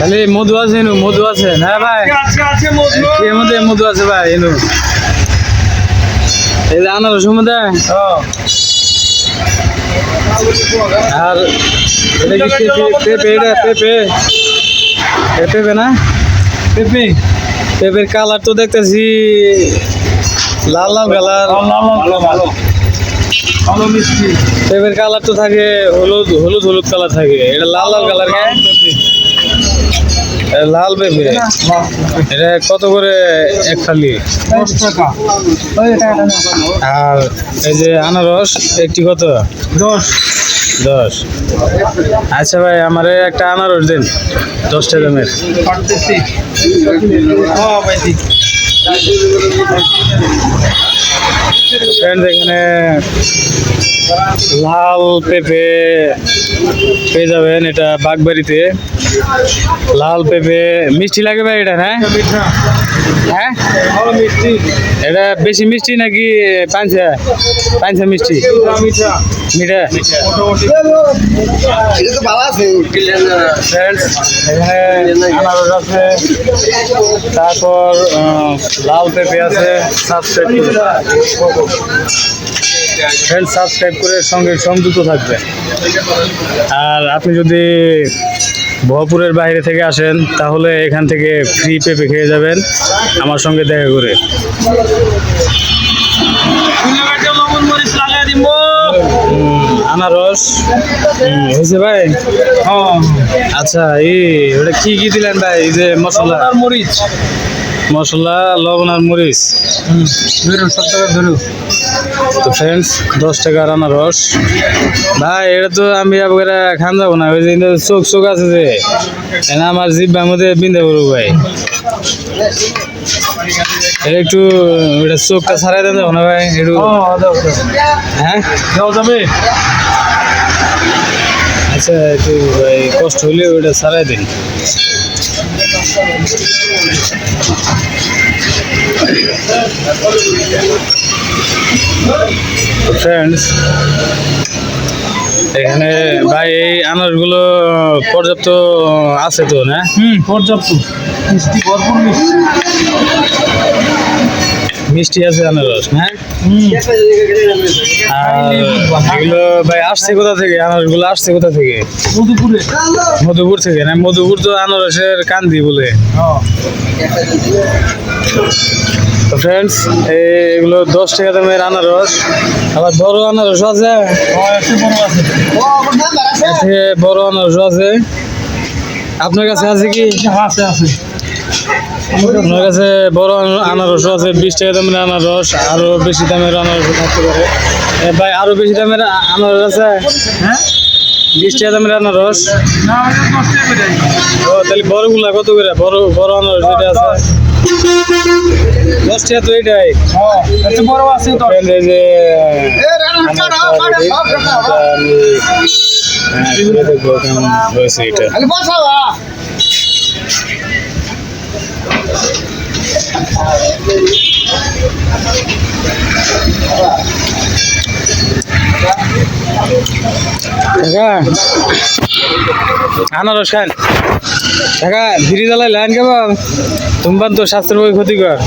খালি মধু আছে এনু, মধু আছে না ভাই? এর মধ্যে মধু আছে ভাই এনু। এই যে আনারস মধ্যে আর এটা কি পেঁপে? এটা পেঁপে, পেঁপে না? পেঁপে, পেঁপের কালার তো দেখতেছি লাল লাল কালার। ভালো মিষ্টি। পেঁপের কালার তো থাকে হলুদ হলুদ হলুদ কালার থাকে, এটা লাল লাল কালার কে? লাল পেঁপে। এটা কত করে এক ফালি? 10 টাকা। আর এই যে আনারস একটি কত? 10। 10। আচ্ছা ভাই আমারে একটা আনারস দিন 10 টাকা দামের। পারতেছি। ভাই ঠিক। ফ্রেন্ড এখানে লাল পেঁপে পেয়ে যাবেন, এটা বাগবাড়িতে। লাল পেঁপে মিষ্টি লাগে ভাই এটা? হ্যাঁ মিঠা। হ্যাঁ, ভালো মিষ্টি। এটা বেশি মিষ্টি নাকি পাঞ্চা? পাঞ্চা মিষ্টি, মিঠা। মিঠা। মোটামুটি। ফ্রেন্ডস এখানে আনারস আছে, তারপর লাল পেঁপে আছে। ফ্রেন্ড সাবস্ক্রাইব করে সঙ্গে সংযুক্ত থাকবেন। আর আপনি যদি ভরপুরের বাইরে থেকে আসেন তাহলে এখান থেকে ফ্রি পেঁপে খেয়ে যাবেন আমার সঙ্গে দেখা করে। আনারস হয়েছে ভাই? আচ্ছা, ওটা কি কি দিলেন ভাই? এই যে মশলা মরিচ, মশলা, লবণ আর মরিচ। ধরুন 7 টাকা ধরুন। তো ফ্রেন্ডস 10 টাকার আনারস ভাই, এটা তো আমি আপনারা খান যাবো না। ওই যে চোখ চোখ আছে যে, আমার জিব্বার মধ্যে বিন্দা করবো ভাই। এটা একটু ওটা চোখটা ছাড়াই দেন যাবো না ভাই একটু? হ্যাঁ দেওয়া যাবে। আচ্ছা, একটু ভাই কষ্ট হলে ওটা ছাড়াই দিন। ফ্রেন্ডস এখানে ভাই এই আনারসগুলো পর্যাপ্ত আছে তো না? পর্যাপ্ত মিষ্টি, ভরপুর মিষ্টি। মিষ্টি আছে আনারস, হ্যাঁ। আর এগুলো ভাই আসছে কোথা থেকে? আনারসগুলো আসছে কোথা থেকে? মধুপুরে। মধুপুর থেকে না? মধুপুর তো আনারসের কান্দি বলে। তো ফ্রেন্ডস এগুলো 10 টাকা দামের আনারস। আবার বড় আনারস আছে, এর থেকে বড় আনারস আছে। আপনার কাছে আছে কি? আছে আছে। আপনার কাছে বড় আনারস আছে, 20 টাকা দামের আনারস, আরো বেশি দামের আনারস থাকতে পারে। ভাই আরো বেশি দামের আনারস আছে? হ্যাঁ 20 টাকা দামের আনারস। না, 10 টাকা করে দেয়। ও তাহলে বড়গুলা কত করে? বড় বড় আনারস যেটা আছে 10 টাকা তো এটাই। এত বড় আছে তো। এই যে দেখবো কেমন হয়েছে এটা। আনারস খান টাকা ধীরে জ্বালাই লাইন কেবল তোমার তো স্বাস্থ্যের বই ক্ষতিকর।